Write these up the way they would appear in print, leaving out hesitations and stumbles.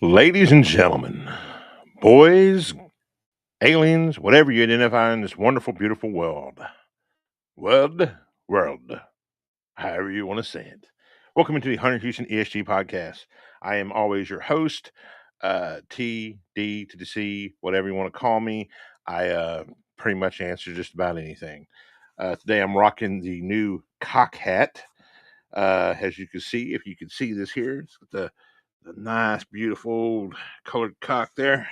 Ladies and gentlemen, boys, aliens, whatever you identify in this wonderful, beautiful world, however you want to say it. Welcome into the Hunter Houston ESG podcast. I am always your host, T, D to the C, whatever you want to call me. I pretty much answer just about anything. Today I'm rocking the new cock hat. As you can see, if you can see this here, it's got the nice, beautiful colored cock there.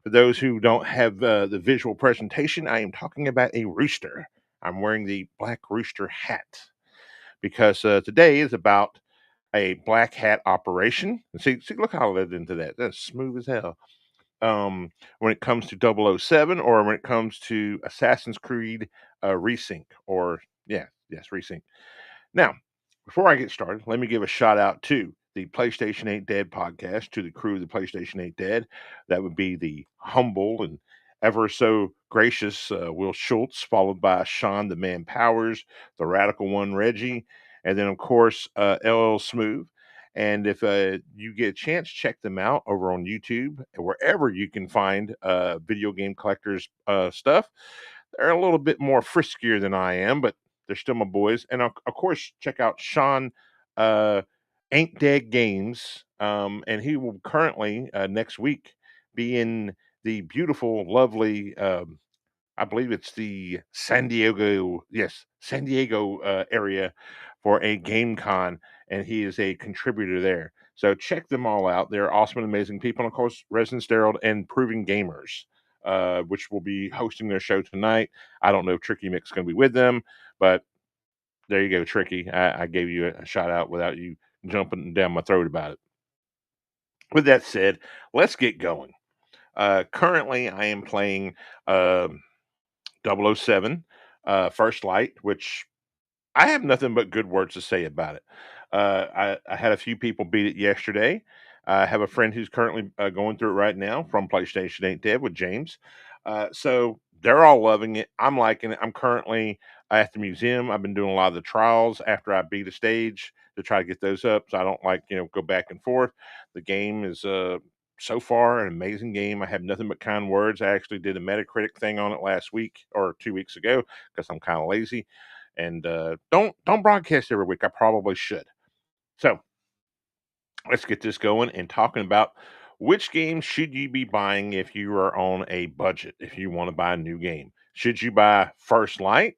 For those who don't have the visual presentation, I am talking about a rooster. I'm wearing the Black Rooster hat because today is about a black hat operation. And see, look how I led into that. That's smooth as hell. When it comes to 007 or when it comes to Assassin's Creed Resync, or yes, Resync. Now, before I get started, let me give a shout out to the PlayStation 8 Dead podcast, to the crew of the PlayStation 8 Dead. That would be the humble and ever so gracious Will Schultz, followed by Sean the Man Powers, the radical one Reggie, and then, of course, LL Smooth. And if you get a chance, check them out over on YouTube, wherever you can find video game collectors stuff. They're a little bit more friskier than I am, but they're still my boys. And of course, check out Sean uh, Ain't Dead Games. And he will currently, next week, be in the beautiful, lovely, I believe it's the San Diego, yes, San Diego area for a game con. And he is a contributor there. So check them all out. They're awesome and amazing people. And of course, Resident Steroid and Proving Gamers, which will be hosting their show tonight. I don't know if Tricky Mick's going to be with them, but there you go, Tricky. I gave you a shout out without you jumping down my throat about it. With that said, let's get going. Currently, I am playing uh, 007 First Light, which I have nothing but good words to say about it. I had a few people beat it yesterday. I have a friend who's currently going through it right now from PlayStation 8 Dev with James. So they're all loving it. I'm liking it. I'm currently at the museum. I've been doing a lot of the trials after I beat a stage to try to get those up. So I don't like, go back and forth. The game is so far an amazing game. I have nothing but kind words. I actually did a Metacritic thing on it last week or 2 weeks ago because I'm kind of lazy and don't broadcast every week. I probably should. So let's get this going and talking about which game should you be buying if you are on a budget. If you want to buy a new game, should you buy First Light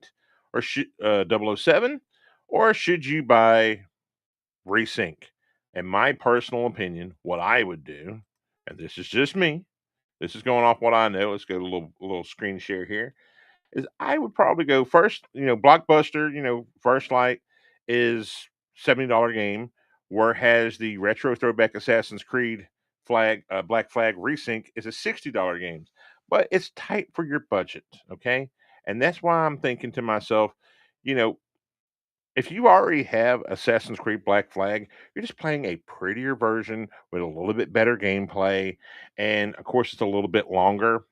or should 007, or should you buy Resync? In my personal opinion, what I would do, and this is just me. This is going off what I know. Let's go to a little screen share here is I would probably go first, Blockbuster, First Light is $70 game, whereas the retro throwback Assassin's Creed Black Flag Resync is a $60 game. But it's tight for your budget, okay? And that's why I'm thinking to myself, you know, if you already have Assassin's Creed Black Flag, you're just playing a prettier version with a little bit better gameplay, and of course it's a little bit longer.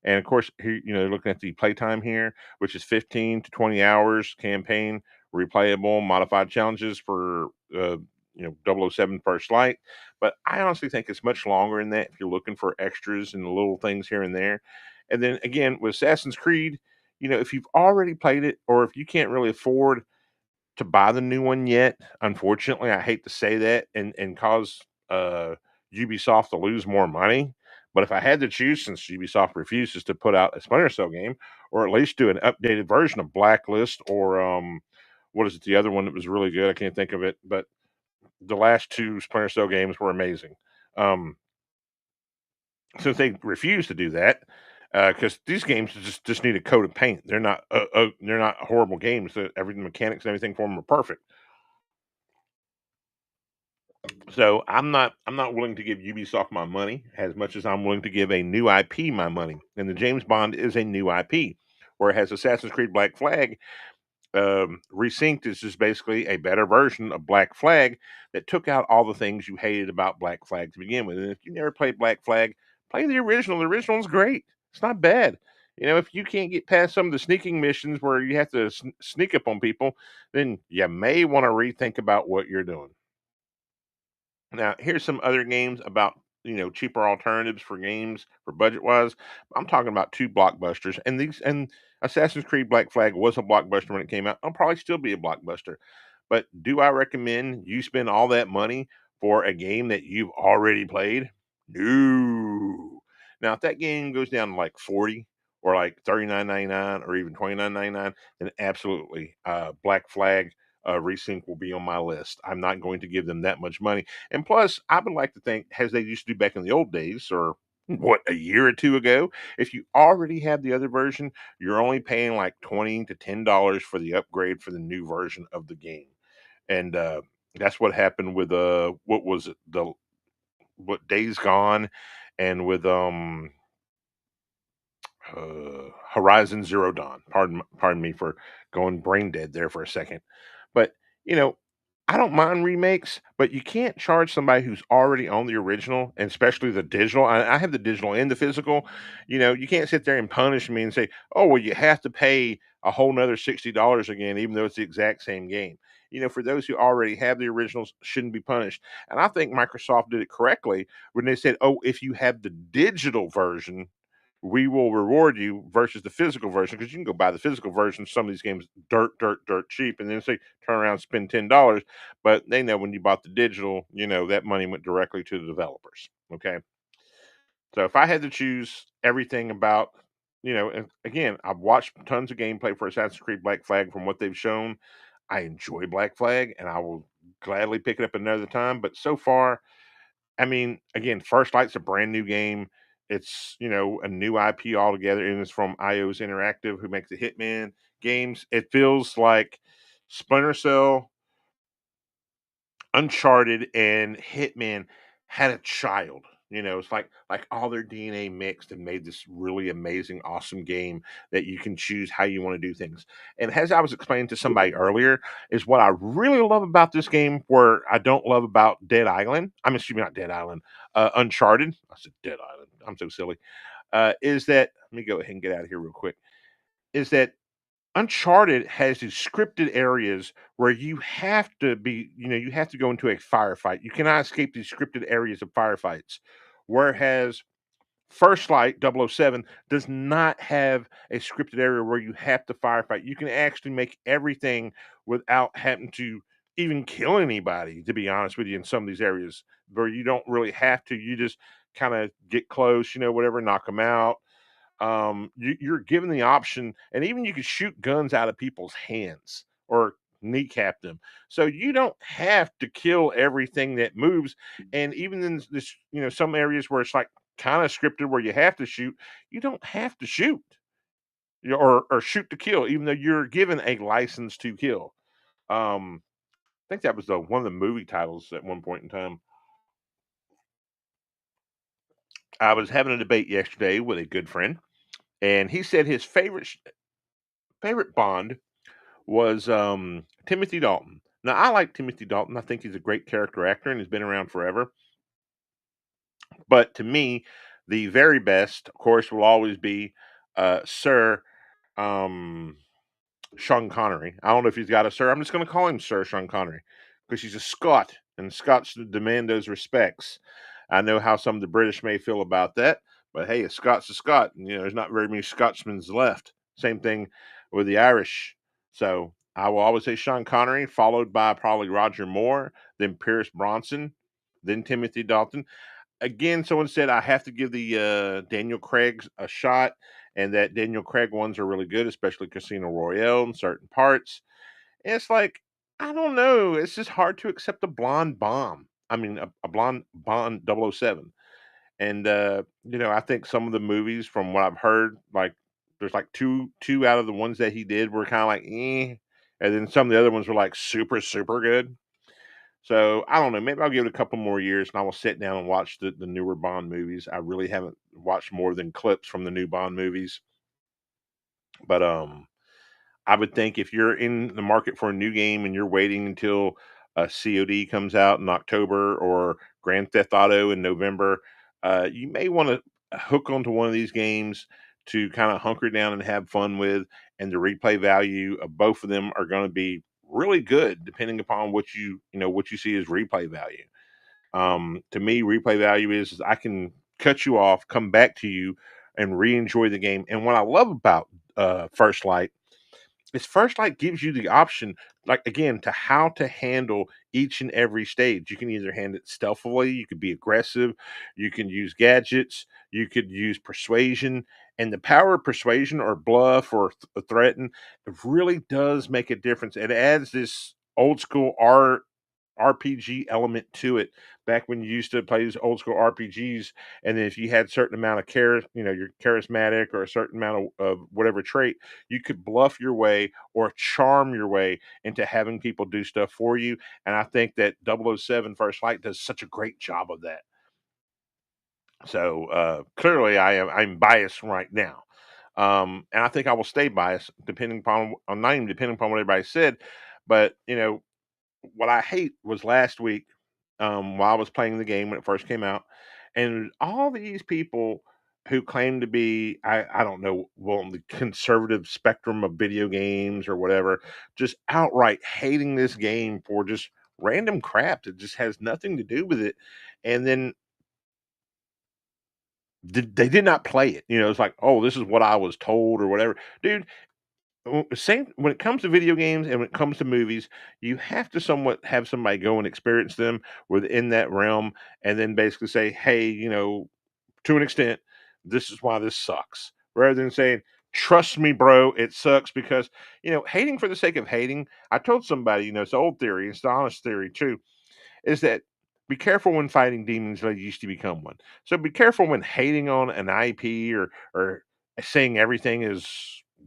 And of course, here, looking at the playtime here, which is 15 to 20 hours campaign, replayable, modified challenges for, double oh 007 First Light. But I honestly think it's much longer than that if you're looking for extras and little things here and there. And then again, with Assassin's Creed, if you've already played it or if you can't really afford to buy the new one yet, unfortunately, I hate to say that and cause Ubisoft to lose more money. But if I had to choose, since Ubisoft refuses to put out a Splinter Cell game, or at least do an updated version of Blacklist, or what is it? The other one that was really good, I can't think of it. But the last two Splinter Cell games were amazing. Um, since they refuse to do that, because these games just need a coat of paint. They're not horrible games. Every mechanics and everything for them are perfect. So I'm not willing to give Ubisoft my money as much as I'm willing to give a new IP my money. And the James Bond is a new IP, whereas Assassin's Creed Black Flag Resynced is just basically a better version of Black Flag that took out all the things you hated about Black Flag to begin with. And if you never played Black Flag, play the original. The original is great. It's not bad. If you can't get past some of the sneaking missions where you have to sneak up on people, then you may want to rethink about what you're doing. Now, here's some other games about, cheaper alternatives for games for budget wise. I'm talking about two blockbusters, and Assassin's Creed Black Flag was a blockbuster when it came out. I'll probably still be a blockbuster. But do I recommend you spend all that money for a game that you've already played? No. Now, if that game goes down to like 40 or like 39.99 or even 29.99, then absolutely, Black Flag Resync will be on my list. I'm not going to give them that much money. And plus, I would like to think, as they used to do back in the old days, or what, a year or two ago, if you already have the other version, you're only paying like $20 to $10 for the upgrade for the new version of the game. And that's what happened with what was it, the what Days Gone, and with Horizon Zero Dawn. Pardon me for going brain dead there for a second. But, you know, I don't mind remakes, but you can't charge somebody who's already on the original, and especially the digital. I have the digital and the physical. You can't sit there and punish me and say, "Oh, well, you have to pay a whole nother $60 again, even though it's the exact same game." For those who already have the originals, shouldn't be punished. And I think Microsoft did it correctly when they said, "Oh, if you have the digital version, we will reward you versus the physical version, because you can go buy the physical version. Some of these games dirt cheap, and then say turn around and spend $10, but they know when you bought the digital, that money went directly to the developers. Okay, so if I had to choose everything about, and again, I've watched tons of gameplay for Assassin's Creed Black Flag from what they've shown. I enjoy Black Flag, and I will gladly pick it up another time. But so far, I mean, again, First Light's a brand new game. It's, a new IP altogether, and it's from IO's Interactive, who makes the Hitman games. It feels like Splinter Cell, Uncharted, and Hitman had a child. It's like all their DNA mixed and made this really amazing, awesome game that you can choose how you want to do things. And as I was explaining to somebody earlier, is what I really love about this game, where I don't love about Dead Island. I'm assuming not Dead Island, Uncharted. I said Dead Island. I'm so silly. Is that Let me go ahead and get out of here real quick. Is that Uncharted has these scripted areas where you have to go into a firefight. You cannot escape these scripted areas of firefights. Whereas First Light 007 does not have a scripted area where you have to firefight. You can actually make everything without having to even kill anybody, to be honest with you, in some of these areas where you don't really have to. You just kind of get close, whatever, knock them out. You're given the option, and even you can shoot guns out of people's hands or kneecap them. So you don't have to kill everything that moves. And even in this, some areas where it's like kind of scripted where you have to shoot, you don't have to shoot, or shoot to kill, even though you're given a license to kill. I think that was the one of the movie titles at one point in time. I was having a debate yesterday with a good friend, and he said his favorite Bond was Timothy Dalton. Now, I like Timothy Dalton. I think he's a great character actor and he's been around forever. But to me, the very best, of course, will always be Sir um, Sean Connery. I don't know if he's got a sir. I'm just going to call him Sir Sean Connery because he's a Scot, and Scots demand those respects. I know how some of the British may feel about that, but hey, a Scot's a Scot, and there's not very many Scotsmen left. Same thing with the Irish. So I will always say Sean Connery, followed by probably Roger Moore, then Pierce Bronson, then Timothy Dalton. Again, someone said I have to give the Daniel Craig's a shot, and that Daniel Craig ones are really good, especially Casino Royale in certain parts. And it's like, I don't know, it's just hard to accept a blonde bomb. I mean, a blonde Bond 007. And I think some of the movies, from what I've heard, like there's like two out of the ones that he did were kind of like and then some of the other ones were like super good. So I don't know. Maybe I'll give it a couple more years, and I will sit down and watch the newer Bond movies. I really haven't watched more than clips from the new Bond movies, but I would think if you're in the market for a new game and you're waiting until COD comes out in October or Grand Theft Auto in November, you may want to hook onto one of these games to kind of hunker down and have fun with. And the replay value of both of them are going to be really good, depending upon what you see as replay value. To me, replay value is I can cut you off, come back to you, and re-enjoy the game. And what I love about First Light is First Light gives you the option, like again, to how to handle each and every stage. You can either hand it stealthily, you could be aggressive, you can use gadgets, you could use persuasion, and the power of persuasion or bluff or threaten, it really does make a difference. It adds this old school RPG element to it. Back when you used to play these old school RPGs, and then if you had certain amount of you're charismatic or a certain amount of whatever trait, you could bluff your way or charm your way into having people do stuff for you. And I think that 007 First Light does such a great job of that. So clearly, I'm biased right now, and I think I will stay biased depending upon on not even depending upon what everybody said, but what I hate was last week, while I was playing the game when it first came out, and all these people who claim to be, I don't know, well, on the conservative spectrum of video games or whatever, just outright hating this game for just random crap that just has nothing to do with it. And then they did not play it. It's like, oh, this is what I was told or whatever. Dude, same when it comes to video games and when it comes to movies, you have to somewhat have somebody go and experience them within that realm, and then basically say, "Hey, to an extent, this is why this sucks," rather than saying, "Trust me, bro, it sucks." Because hating for the sake of hating. I told somebody, it's an old theory, it's the honest theory too, is that be careful when fighting demons like you used to become one. So be careful when hating on an IP or saying everything is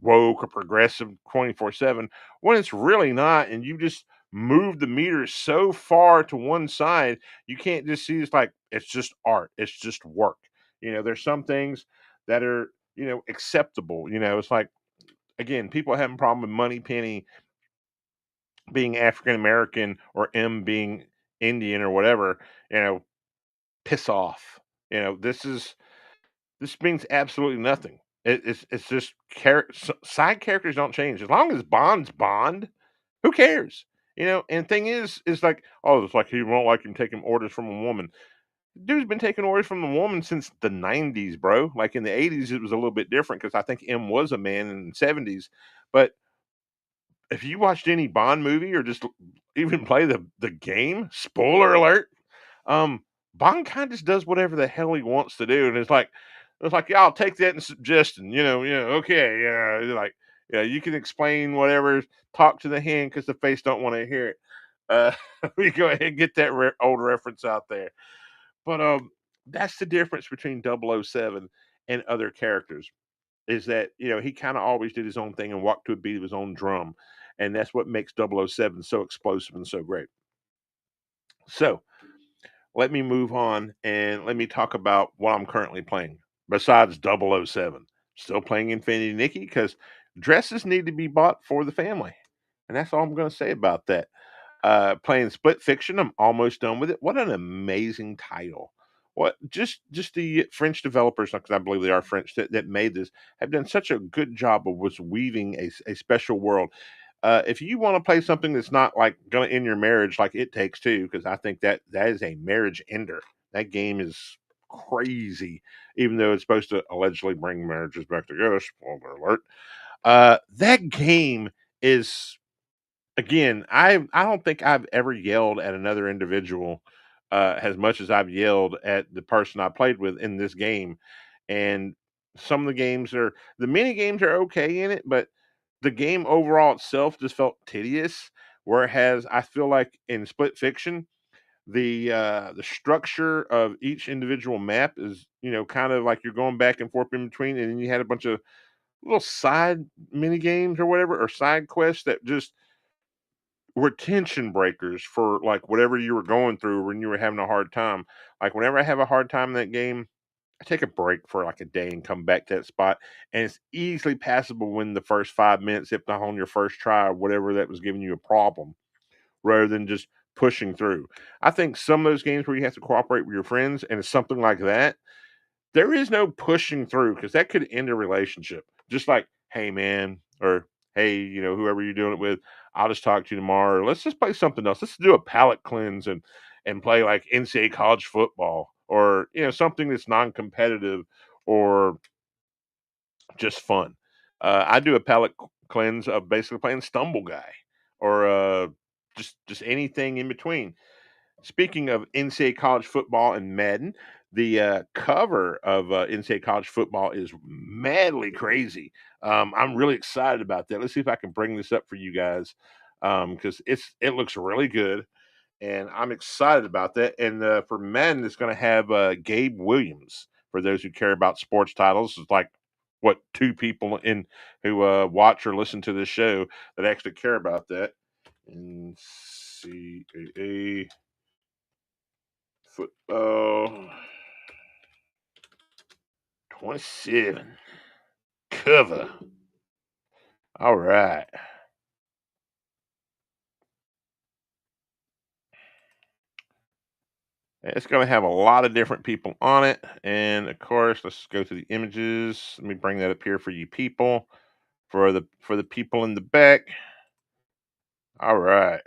woke or progressive 24/7 when it's really not, and you just move the meter so far to one side, you can't just see it's like it's just art, it's just work. There's some things that are, acceptable. It's like again, people having a problem with Money Penny being African American or M being Indian or whatever, you know, piss off. This means absolutely nothing. It's just side characters don't change as long as Bond's Bond. Who cares? And thing is like, oh, it's like he won't like him taking orders from a woman. Dude's been taking orders from a woman since the '90s, bro. Like in the '80s, it was a little bit different because I think M was a man in the '70s. But if you watched any Bond movie or just even play the game, spoiler alert, um, Bond kind of just does whatever the hell he wants to do, and it's like, yeah, I'll take that and suggestion, okay, yeah, like, yeah, you can explain whatever, talk to the hand because the face don't want to hear it. Uh, we go ahead and get that old reference out there, but that's the difference between 007 and other characters is that he kind of always did his own thing and walked to a beat of his own drum, and that's what makes 007 so explosive and so great. So let me move on and let me talk about what I'm currently playing besides 007. Still playing Infinity Nikki because dresses need to be bought for the family, and that's all I'm going to say about that. Playing Split Fiction, I'm almost done with it. What an amazing title! What just the French developers, because I believe they are French, that made this have done such a good job of was weaving a special world. If you want to play something that's not like going to end your marriage, like It Takes Two, because I think that is a marriage ender. That game is crazy, even though it's supposed to allegedly bring marriages back together. Spoiler alert. That game is again, I don't think I've ever yelled at another individual, as much as I've yelled at the person I played with in this game, and some of the mini games are okay in it, but the game overall itself just felt tedious, whereas I feel like in Split Fiction, the structure of each individual map is, kind of like you're going back and forth in between, and then you had a bunch of little side mini games or whatever, or side quests that just were tension breakers for like whatever you were going through when you were having a hard time. Like whenever I have a hard time in that game, I take a break for like a day and come back to that spot. And it's easily passable when the first 5 minutes, if not on your first try or whatever that was giving you a problem, rather than just pushing through. I think some of those games where you have to cooperate with your friends and it's something like that, there is no pushing through because that could end a relationship. Just like, hey man, or hey, whoever you're doing it with, I'll just talk to you tomorrow. Or let's just play something else. Let's do a palate cleanse and and play like NCAA college football, or something that's non-competitive or just fun. I do a palate cleanse of basically playing Stumble Guy, or just anything in between. Speaking of NCAA college football and Madden, the cover of NCAA college football is madly crazy. I'm really excited about that. Let's see if I can bring this up for you guys, because it looks really good, and I'm excited about that. And for Madden, it's going to have Gabe Williams. For those who care about sports titles, it's like what two people in who watch or listen to this show that actually care about that. NCAA football 27 cover. All right. It's going to have a lot of different people on it. And of course, let's go to the images. Let me bring that up here for you people. For the people in the back. All right.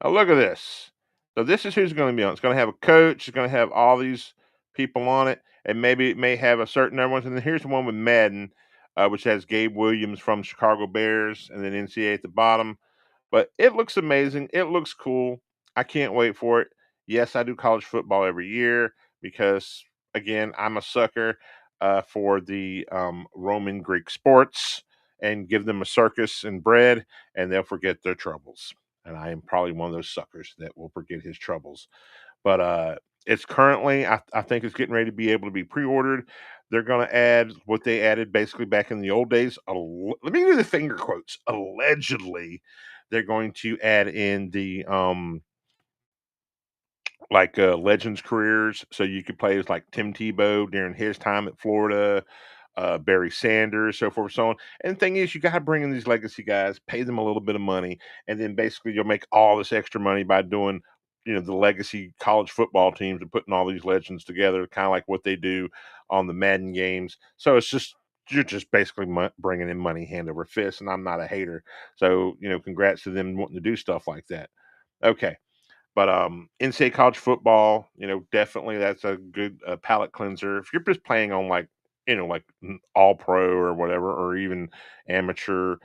Now look at this. So this is who's going to be on. It's going to have a coach. It's going to have all these people on it, and maybe it may have a certain number ones. And then here's the one with Madden, which has Gabe Williams from Chicago Bears, and then NCAA at the bottom. But it looks amazing. It looks cool. I can't wait for it. Yes, I do college football every year because, again, I'm a sucker for the Roman Greek sports, and give them a circus and bread, and they'll forget their troubles. And I am probably one of those suckers that will forget his troubles. But it's currently, I think it's getting ready to be able to be pre-ordered. They're going to add what they added basically back in the old days. Let me do the finger quotes. Allegedly, they're going to add in the like legends careers, so you could play as like Tim Tebow during his time at Florida, Barry Sanders, so forth, so on. And the thing is, you got to bring in these legacy guys, pay them a little bit of money, and then basically you'll make all this extra money by doing, the legacy college football teams and putting all these legends together, kind of like what they do on the Madden games. So it's just you're just basically bringing in money hand over fist, and I'm not a hater. So congrats to them wanting to do stuff like that. Okay. But NCAA college football, definitely that's a good palate cleanser. If you're just playing on like, like all pro or whatever, or even amateur,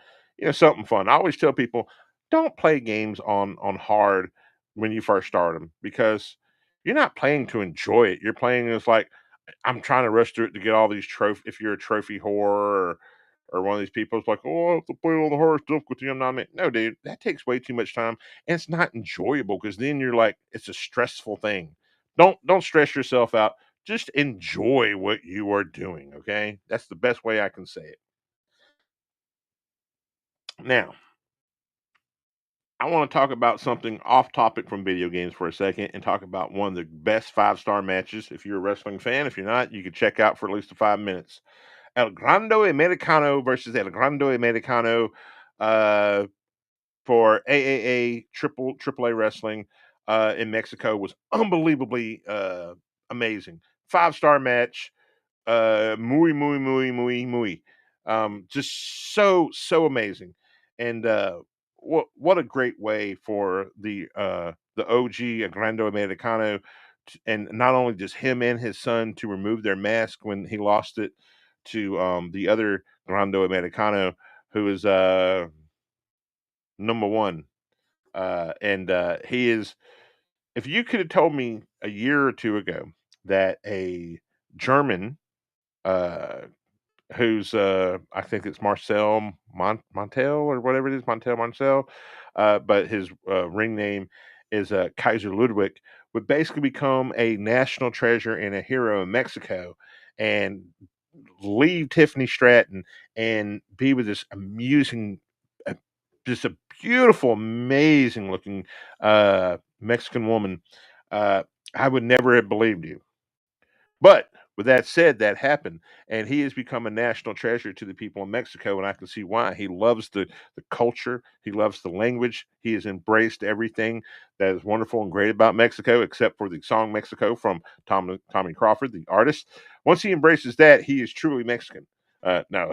something fun. I always tell people, don't play games on hard when you first start them, because you're not playing to enjoy it. You're playing as like, I'm trying to rush through it to get all these trophy. If you're a trophy whore, or one of these people, it's like, oh, I have to play all the hard stuff with you. I'm not. No, dude, that takes way too much time, and it's not enjoyable, because then you're like, it's a stressful thing. Don't stress yourself out. Just enjoy what you are doing. Okay, that's the best way I can say it. Now, I want to talk about something off topic from video games for a second, and talk about one of the best 5-star matches. If you're a wrestling fan, if you're not, you could check out for at least 5 minutes. El Grande Americano versus El Grande Americano, uh, for AAA triple A wrestling in Mexico, was unbelievably amazing. 5-star match, muy. Just so amazing, and what a great way for the OG Grande Americano, and not only just him and his son, to remove their mask when he lost it to the other Grande Americano, who is number one, and he is. If you could have told me a year or two ago that a German, uh, who's I think it's Marcel Montel, or whatever it is, Marcel, but his ring name is Kaiser Ludwig, would basically become a national treasure and a hero in Mexico, and leave Tiffany Stratton and be with this amusing, uh, just a beautiful, amazing looking Mexican woman, uh, I would never have believed you. But with that said, that happened, and he has become a national treasure to the people in Mexico, and I can see why. He loves the culture, he loves the language, he has embraced everything that is wonderful and great about Mexico, except for the song Mexico from Tommy Crawford, the artist. Once he embraces that, he is truly Mexican. No,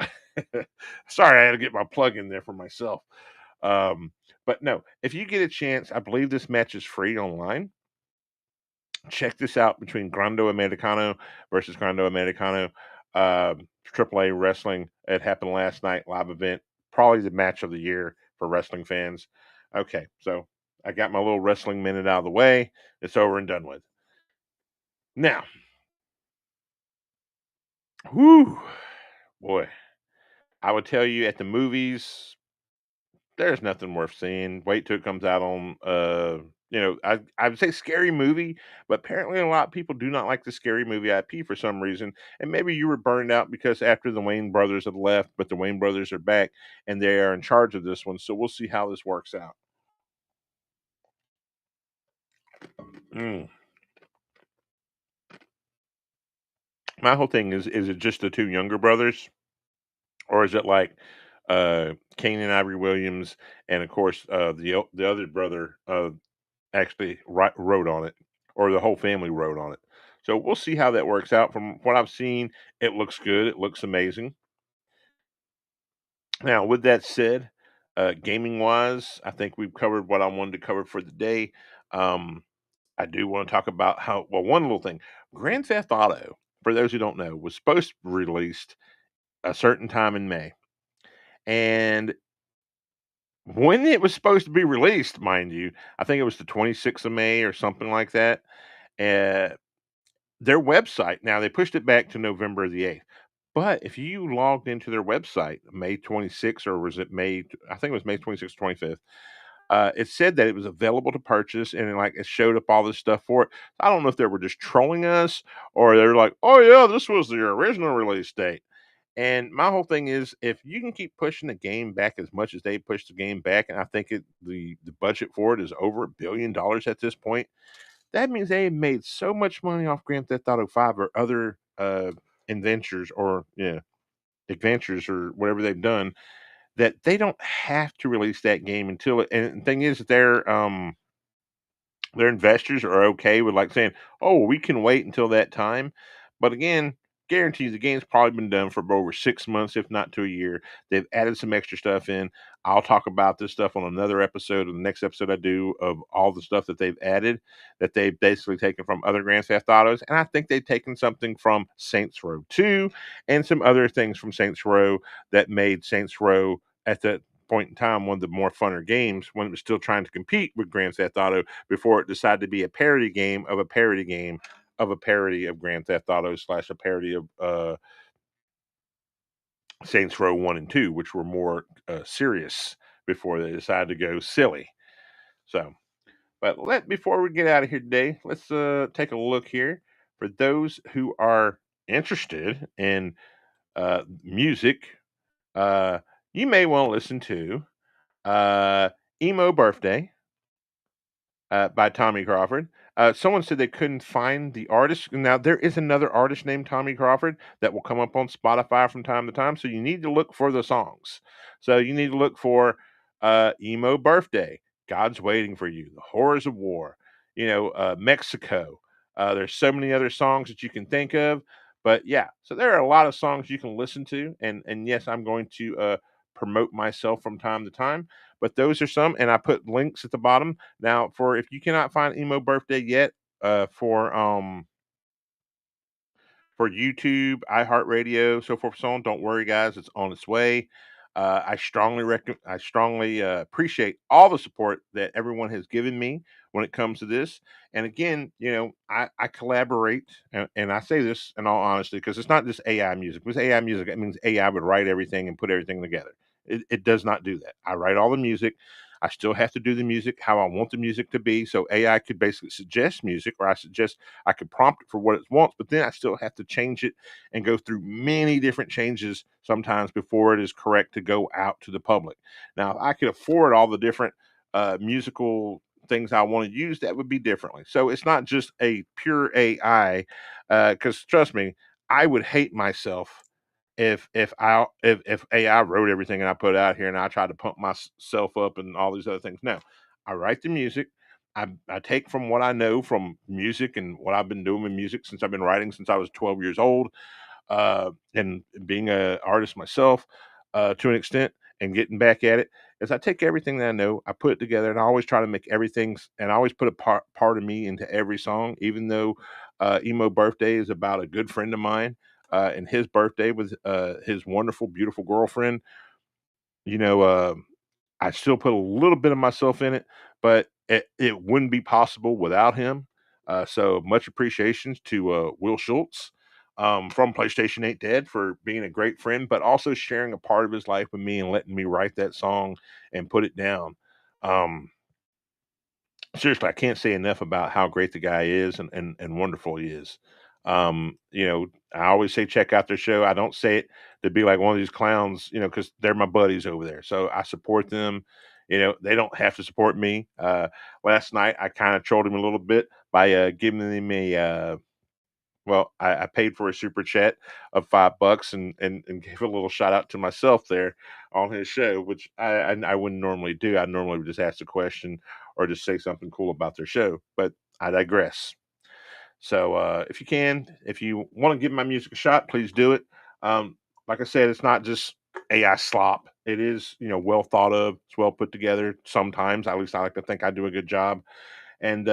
sorry, I had to get my plug in there for myself. Um, but no, if you get a chance, I believe this match is free online. Check this out between Grando Americano versus Grando Americano. AAA wrestling. It happened last night, live event. Probably the match of the year for wrestling fans. Okay, so I got my little wrestling minute out of the way. It's over and done with. Now, whoo, boy, I would tell you at the movies, there's nothing worth seeing. Wait till it comes out on I would say scary movie, but apparently a lot of people do not like the scary movie IP for some reason. And maybe you were burned out because after the Wayne brothers had left, but the Wayne brothers are back and they are in charge of this one. So we'll see how this works out. Mm. My whole thing is it just the two younger brothers? Or is it like Kane and Ivory Williams and of course the other brother actually wrote on it, or the whole family wrote on it. So we'll see how that works out. From what I've seen, it looks good. It looks amazing. Now, with that said, gaming wise, I think we've covered what I wanted to cover for the day. Um, I do want to talk about how, well, one little thing Grand Theft Auto, for those who don't know, was supposed to be released a certain time in May. And when it was supposed to be released, mind you, I think it was the 26th of May or something like that. Uh, their website now they pushed it back to November the 8th. But if you logged into their website May 26th, or was it May, I think it was May 26th, 25th, it said that it was available to purchase, and it showed up all this stuff for it. I don't know if they were just trolling us or they're like, oh yeah, this was the original release date. And my whole thing is, if you can keep pushing the game back as much as they pushed the game back, and I think the budget for it is over $1 billion at this point, that means they made so much money off Grand Theft Auto 5 or other adventures, or adventures, or whatever they've done, that they don't have to release that game until it. And the thing is, their investors are okay with like saying, "Oh, we can wait until that time." But again, guarantees the game's probably been done for over 6 months, if not to a year. They've added some extra stuff in. I'll talk about this stuff on another episode, or the next episode I do, of all the stuff that they've added, that they've basically taken from other Grand Theft Autos. And I think they've taken something from Saints Row 2 and some other things from Saints Row that made Saints Row at that point in time one of the more funner games when it was still trying to compete with Grand Theft Auto before it decided to be a parody game of a parody game of a parody of Grand Theft Auto slash a parody of Saints Row 1 and 2, which were more serious before they decided to go silly. So, but before we get out of here today, let's take a look here for those who are interested in music. Uh, you may want to listen to Emo Birthday by Tommy Crawford. Someone said they couldn't find the artist. Now, there is another artist named Tommy Crawford that will come up on Spotify from time to time. So you need to look for the songs. So you need to look for Emo Birthday, God's Waiting for You, The Horrors of War, Mexico. There's so many other songs that you can think of. But yeah, so there are a lot of songs you can listen to. And yes, I'm going to promote myself from time to time. But those are some, and I put links at the bottom. Now, for if you cannot find Emo Birthday yet, uh, for um for YouTube, iHeartRadio, so forth, so on, don't worry, guys, it's on its way. I strongly appreciate all the support that everyone has given me when it comes to this. And again, I collaborate, and I say this in all honesty because it's not just AI music. With AI music, it means AI would write everything and put everything together. It does not do that. I write all the music. I still have to do the music how I want the music to be. So AI could basically suggest music, or I could prompt it for what it wants, but then I still have to change it and go through many different changes sometimes before it is correct to go out to the public. Now, if I could afford all the different musical things I want to use, that would be differently. So it's not just a pure AI, because trust me, I would hate myself if AI wrote everything and I put out here and I tried to pump myself up and all these other things. No, I write the music. I take from what I know from music and what I've been doing with music since I've been writing since I was 12 years old, and being an artist myself to an extent, and getting back at it. is I take everything that I know, I put it together, and I always try to make everything, and I always put a part of me into every song, even though Emo Birthday is about a good friend of mine. And his birthday with his wonderful, beautiful girlfriend. You know, I still put a little bit of myself in it, but it wouldn't be possible without him. So much appreciations to Will Schultz from PlayStation 8 Dead for being a great friend, but also sharing a part of his life with me and letting me write that song and put it down. Um, Seriously, I can't say enough about how great the guy is and wonderful he is. I always say check out their show. I don't say it to be like one of these clowns, because they're my buddies over there. So I support them. They don't have to support me. Last night I kind of trolled him a little bit by giving him I paid for a super chat of $5 and gave a little shout out to myself there on his show, which I wouldn't normally do. I normally would just ask a question or just say something cool about their show, but I digress. So if you want to give my music a shot, please do it. Like I said, it's not just AI slop. It is, well thought of. It's well put together. Sometimes, at least I like to think I do a good job. And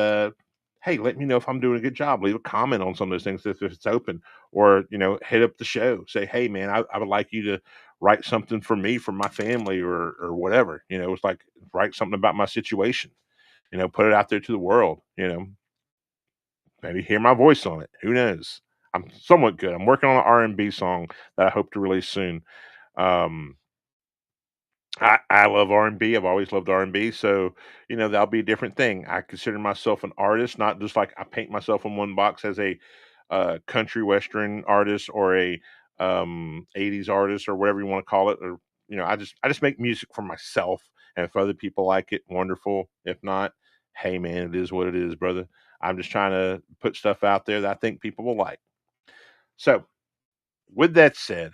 hey, let me know if I'm doing a good job. Leave a comment on some of those things if it's open, or hit up the show. Say, hey, man, I would like you to write something for me, for my family, or whatever. It's like write something about my situation. Put it out there to the world. Maybe hear my voice on it. Who knows? I'm somewhat good. I'm working on an R&B song that I hope to release soon. Um, I love R&B. I've always loved R&B, so that'll be a different thing. I consider myself an artist, not just like I paint myself in one box as a country western artist or a 80s artist or whatever you want to call it. Or I just make music for myself, and if other people like it, wonderful. If not, hey man, it is what it is, brother. I'm just trying to put stuff out there that I think people will like. So, with that said,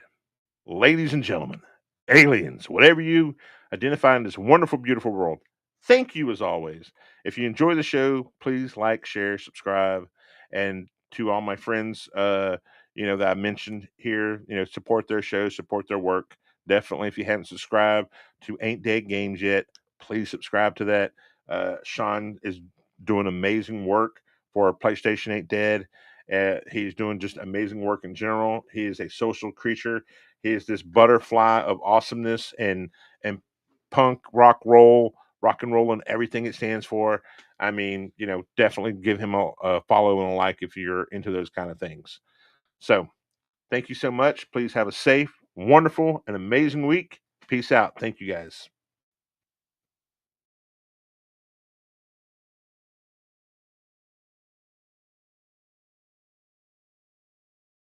ladies and gentlemen, aliens, whatever you identify in this wonderful, beautiful world, thank you as always. If you enjoy the show, please like, share, subscribe, and to all my friends, that I mentioned here, support their show, support their work. Definitely, if you haven't subscribed to Ain't Dead Games yet, please subscribe to that. Sean is doing amazing work for PlayStation 8 Dead. He's doing just amazing work in general. He is a social creature. He is this butterfly of awesomeness and punk rock and roll, and everything it stands for. I mean, definitely give him a follow and a like if you're into those kind of things. So, thank you so much. Please have a safe, wonderful, and amazing week. Peace out. Thank you guys.